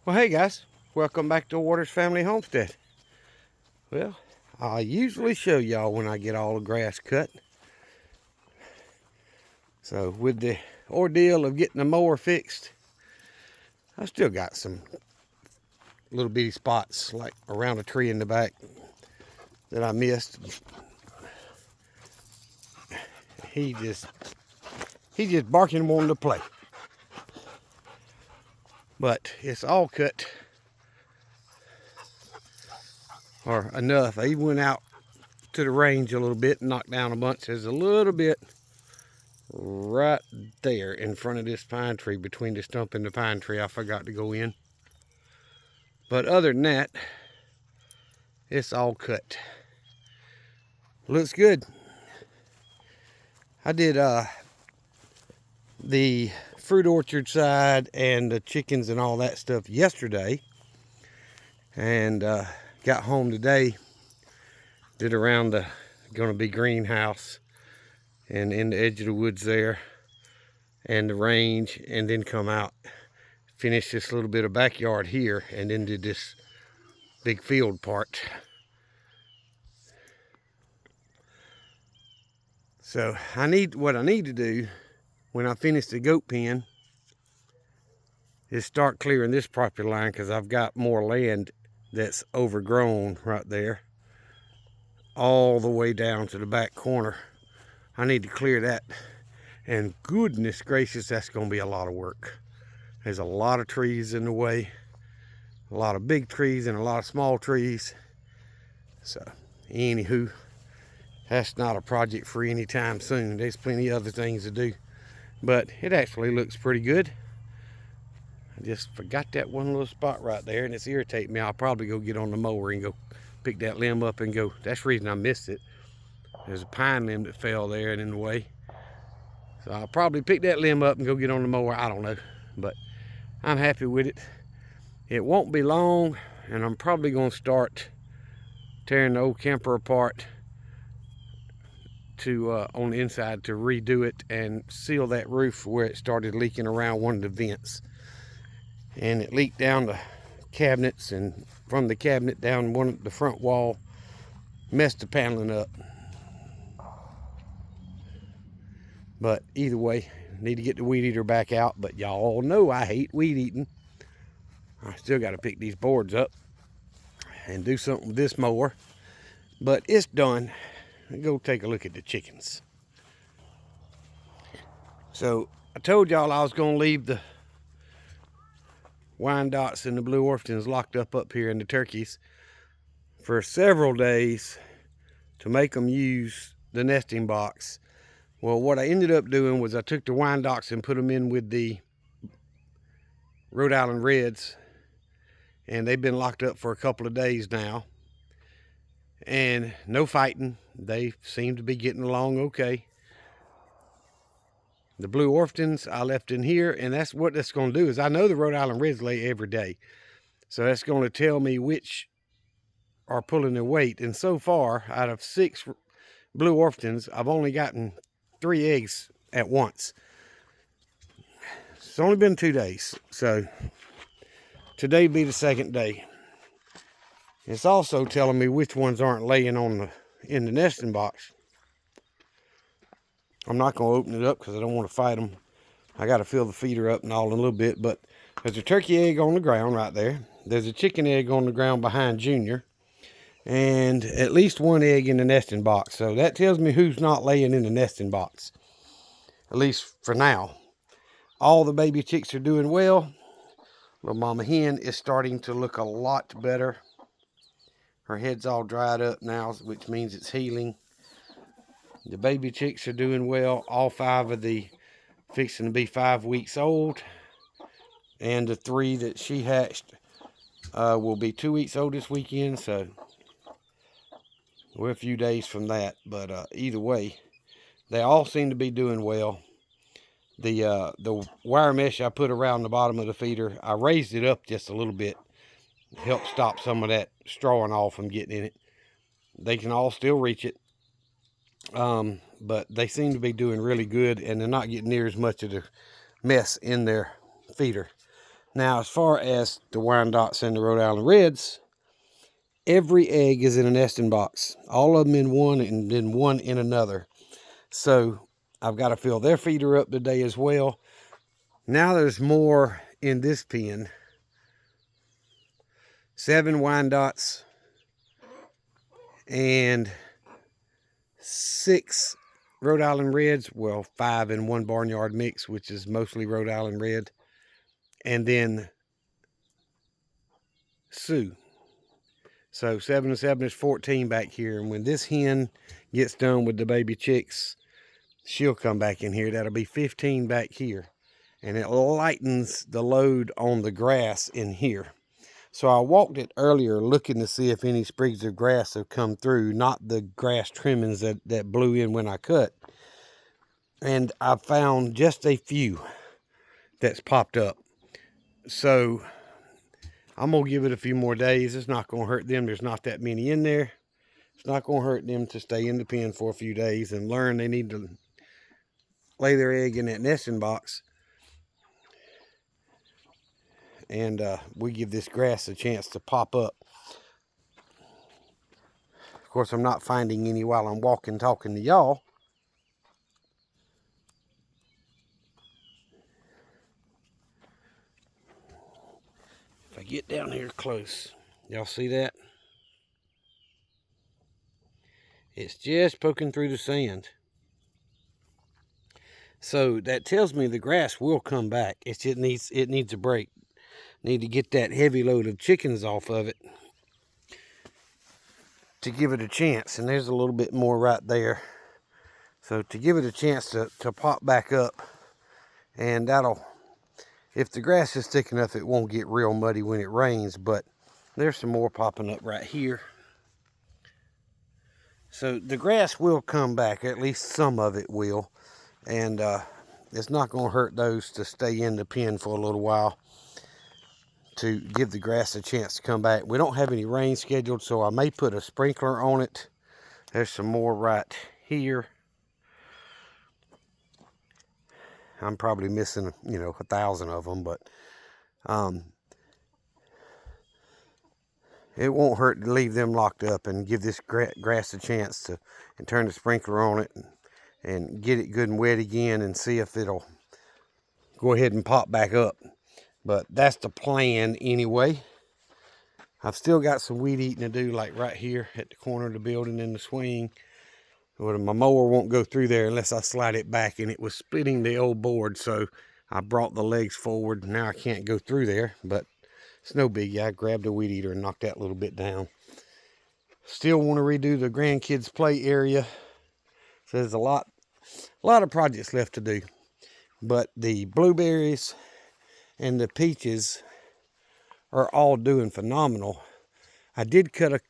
Well, hey guys, welcome back to Waters Family Homestead. Well, I usually show y'all when I get all the grass cut. So with the ordeal of getting the mower fixed, I still got some little bitty spots like around a tree in the back that I missed. He just barking wanting to play. But it's all cut, or enough. I even went out to the range a little bit and knocked down a bunch. There's a little bit right there in front of this pine tree, between the stump and the pine tree. I forgot to go in. But other than that, it's all cut. Looks good. I did the fruit orchard side and the chickens and all that stuff yesterday, and got home today, did around the gonna be greenhouse and in the edge of the woods there and the range, and then come out, finish this little bit of backyard here, and then did this big field part. So what I need to do when I finish the goat pen is start clearing this property line, because I've got more land that's overgrown right there all the way down to the back corner. I need to clear that, and goodness gracious, that's going to be a lot of work. There's a lot of trees in the way, a lot of big trees and a lot of small trees. So anywho, that's not a project for any time soon. There's plenty of other things to do, but it actually looks pretty good. I just forgot that one little spot right there, and it's irritating me. I'll probably go get on the mower and go pick that limb up and go. That's the reason I missed it. There's a pine limb that fell there and in the way. So I'll probably pick that limb up and go get on the mower. I don't know, but I'm happy with it. It won't be long, and I'm probably going to start tearing the old camper apart to on the inside to redo it and seal that roof where it started leaking around one of the vents. And it leaked down the cabinets, and from the cabinet down the front wall, messed the paneling up. But either way, need to get the weed eater back out. But y'all know I hate weed eating. I still got to pick these boards up and do something with this mower. But it's done. Go take a look at the chickens. So I told y'all I was going to leave the Wyandottes and the Blue Orpingtons locked up here in the turkeys for several days to make them use the nesting box. Well, what I ended up doing was I took the Wyandottes and put them in with the Rhode Island Reds, and they've been locked up for a couple of days now, and no fighting. They seem to be getting along okay. The Blue Orpingtons I left in here, and that's what that's going to do. Is I know the Rhode Island Reds lay every day, so that's going to tell me which are pulling their weight. And so far, out of 6 Blue Orpingtons, I've only gotten 3 eggs at once. It's only been 2 days, so today be the second day. It's also telling me which ones aren't laying in the nesting box. I'm not going to open it up because I don't want to fight them. I got to fill the feeder up and all in a little bit. But there's a turkey egg on the ground right there. There's a chicken egg on the ground behind Junior. And at least 1 egg in the nesting box. So that tells me who's not laying in the nesting box, at least for now. All the baby chicks are doing well. Little mama hen is starting to look a lot better. Her head's all dried up now, which means it's healing. The baby chicks are doing well. All 5 of the fixing to be 5 weeks old, and the 3 that she hatched will be 2 weeks old this weekend. So we're a few days from that, but either way, they all seem to be doing well. The wire mesh I put around the bottom of the feeder, I raised it up just a little bit, help stop some of that straw and all from getting in it. They can all still reach it, but they seem to be doing really good, and they're not getting near as much of the mess in their feeder. Now, as far as the Wyandottes and the Rhode Island Reds, every egg is in a nesting box. All of them in one and then one in another. So I've got to fill their feeder up today as well. Now there's more in this pen. 7 Wyandottes and 6 Rhode Island Reds. Well, 5 in one barnyard mix, which is mostly Rhode Island Red. And then Sioux. So 7 and 7 is 14 back here. And when this hen gets done with the baby chicks, she'll come back in here. That'll be 15 back here. And it lightens the load on the grass in here. So I walked it earlier looking to see if any sprigs of grass have come through, not the grass trimmings that blew in when I cut. And I found just a few that's popped up. So I'm going to give it a few more days. It's not going to hurt them. There's not that many in there. It's not going to hurt them to stay in the pen for a few days and learn they need to lay their egg in that nesting box. And we give this grass a chance to pop up. Of course, I'm not finding any while I'm walking, talking to y'all. If I get down here close, y'all see that? It's just poking through the sand. So that tells me the grass will come back. It needs a break. Need to get that heavy load of chickens off of it to give it a chance. And there's a little bit more right there. So to give it a chance to pop back up, and that'll, if the grass is thick enough, it won't get real muddy when it rains, but there's some more popping up right here. So the grass will come back, at least some of it will. And it's not going to hurt those to stay in the pen for a little while to give the grass a chance to come back. We don't have any rain scheduled, so I may put a sprinkler on it. There's some more right here. I'm probably missing, 1,000 of them, but it won't hurt to leave them locked up and give this grass a chance to, and turn the sprinkler on it and get it good and wet again and see if it'll go ahead and pop back up. But that's the plan anyway. I've still got some weed eating to do, like right here at the corner of the building in the swing. Well, my mower won't go through there unless I slide it back, and it was splitting the old board, so I brought the legs forward. Now I can't go through there, but it's no biggie. I grabbed a weed eater and knocked that little bit down. Still want to redo the grandkids play area. So there's a lot of projects left to do. But the blueberries and the peaches are all doing phenomenal. I did cut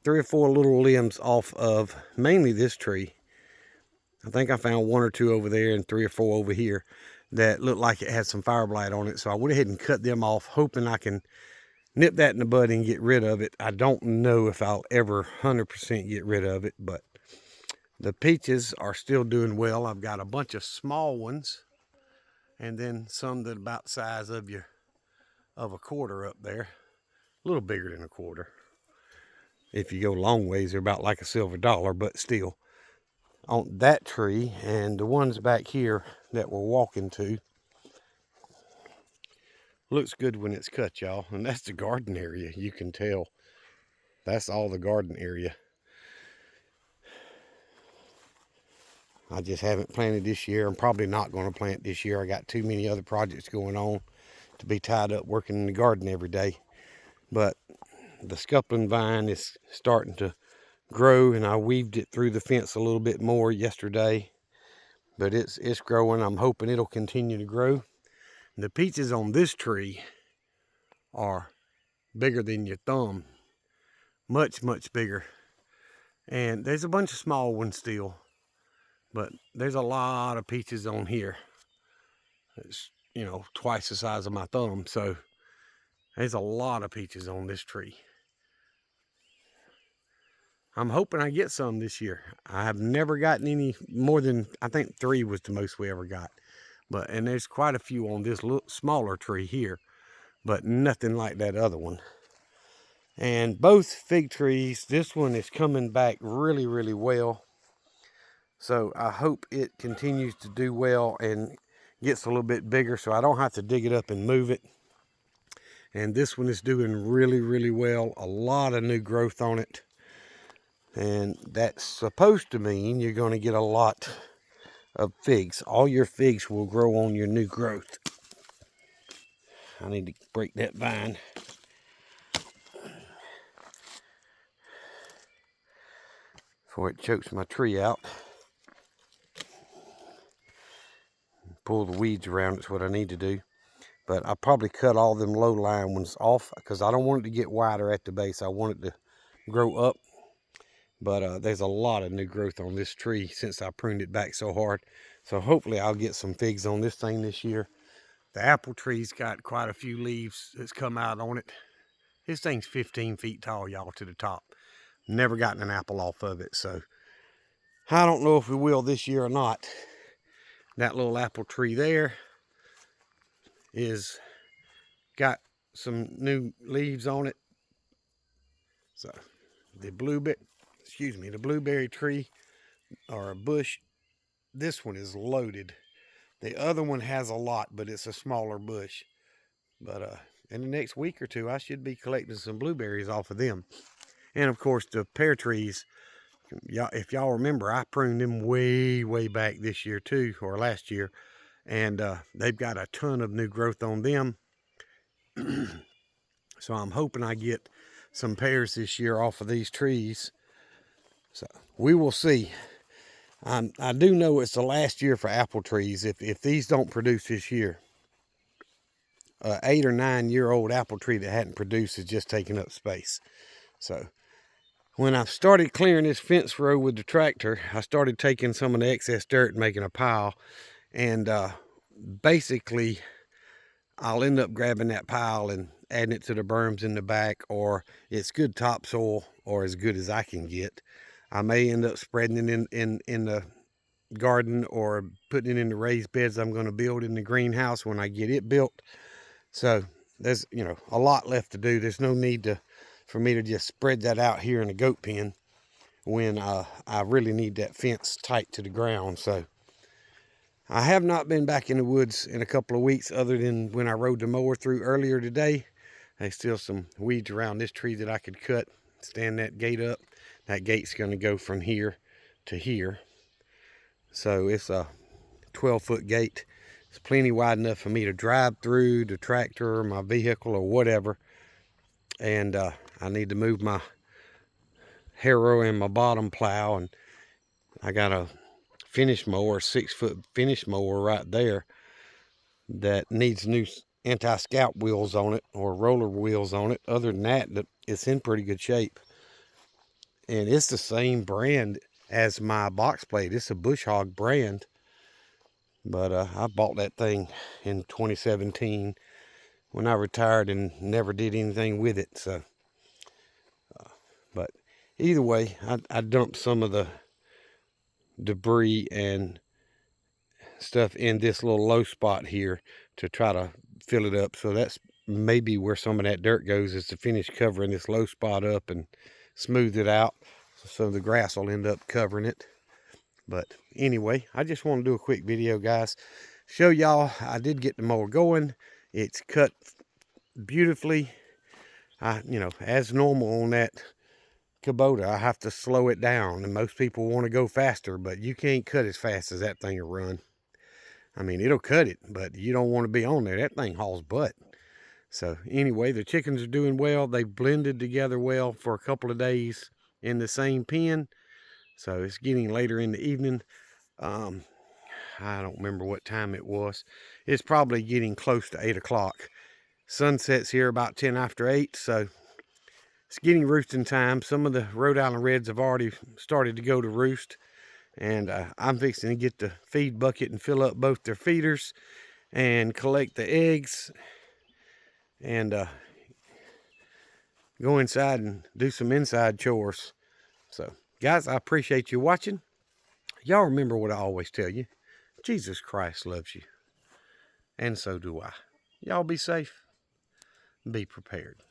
3 or 4 little limbs off of mainly this tree. I think I found 1 or 2 over there and 3 or 4 over here that looked like it had some fire blight on it. So I went ahead and cut them off, hoping I can nip that in the bud and get rid of it. I don't know if I'll ever 100% get rid of it, but the peaches are still doing well. I've got a bunch of small ones and then some that about the size of a quarter up there. A little bigger than a quarter. If you go long ways, they're about like a silver dollar, but still. On that tree and the ones back here that we're walking to, looks good when it's cut, y'all. And that's the garden area, you can tell. That's all the garden area. I just haven't planted this year. I'm probably not going to plant this year. I got too many other projects going on to be tied up working in the garden every day. But the scuppling vine is starting to grow, and I weaved it through the fence a little bit more yesterday. But it's growing. I'm hoping it'll continue to grow. The peaches on this tree are bigger than your thumb. Much, much bigger. And there's a bunch of small ones still. But there's a lot of peaches on here. It's, twice the size of my thumb. So there's a lot of peaches on this tree. I'm hoping I get some this year. I have never gotten any more than, I think 3 was the most we ever got. And there's quite a few on this little smaller tree here. but nothing like that other one. And both fig trees, this one is coming back really, really well. So I hope it continues to do well and gets a little bit bigger so I don't have to dig it up and move it. And this one is doing really, really well. A lot of new growth on it. And that's supposed to mean you're going to get a lot of figs. All your figs will grow on your new growth. I need to break that vine. Before it chokes my tree out. Pull the weeds around, it's what I need to do. But I'll probably cut all them low lying ones off because I don't want it to get wider at the base. I want it to grow up. But there's a lot of new growth on this tree since I pruned it back so hard. So hopefully I'll get some figs on this thing this year. The apple tree's got quite a few leaves that's come out on it. This thing's 15 feet tall, y'all, to the top. Never gotten an apple off of it, so I don't know if we will this year or not. That little apple tree there is got some new leaves on it. So the blueberry tree or a bush, this one is loaded. The other one has a lot, but it's a smaller bush. But in the next week or two, I should be collecting some blueberries off of them. And of course, the pear trees, if y'all remember, I pruned them way, way back this year too, or last year. And they've got a ton of new growth on them. So I'm hoping I get some pears this year off of these trees. So we will see. I do know it's the last year for apple trees. If these don't produce this year, 8 or 9 year old apple tree that hadn't produced is just taking up space. So when I started clearing this fence row with the tractor, I started taking some of the excess dirt and making a pile. And basically, I'll end up grabbing that pile and adding it to the berms in the back, or it's good topsoil, or as good as I can get. I may end up spreading it in the garden or putting it in the raised beds I'm going to build in the greenhouse when I get it built. So there's, a lot left to do. There's no need for me to just spread that out here in the goat pen when I really need that fence tight to the ground. So I have not been back in the woods in a couple of weeks other than when I rode the mower through earlier today. There's still some weeds around this tree that I could cut, stand that gate up. That gate's going to go from here to here. So it's a 12-foot gate. It's plenty wide enough for me to drive through the tractor or my vehicle or whatever. And I need to move my harrow and my bottom plow. And I got a finish mower, 6-foot finish mower right there that needs new anti-scalp wheels on it or roller wheels on it. Other than that, it's in pretty good shape. And it's the same brand as my box blade. It's a Bush Hog brand. But I bought that thing in 2017 when I retired and never did anything with it. So, but either way, I dumped some of the debris and stuff in this little low spot here to try to fill it up. So that's maybe where some of that dirt goes, is to finish covering this low spot up and smooth it out. So the grass will end up covering it. But anyway, I just want to do a quick video, guys. Show y'all I did get the mower going. It's cut beautifully. As normal on that Kubota, I have to slow it down. And most people want to go faster, but you can't cut as fast as that thing will run. I mean, it'll cut it, but you don't want to be on there. That thing hauls butt. So anyway, the chickens are doing well. They blended together well for a couple of days in the same pen. So it's getting later in the evening. I don't remember what time it was. It's probably getting close to 8 o'clock. Sunset's here about 10 after 8, so it's getting roosting time. Some of the Rhode Island Reds have already started to go to roost. And I'm fixing to get the feed bucket and fill up both their feeders and collect the eggs and go inside and do some inside chores. So, guys, I appreciate you watching. Y'all remember what I always tell you. Jesus Christ loves you. And so do I. Y'all be safe. be prepared.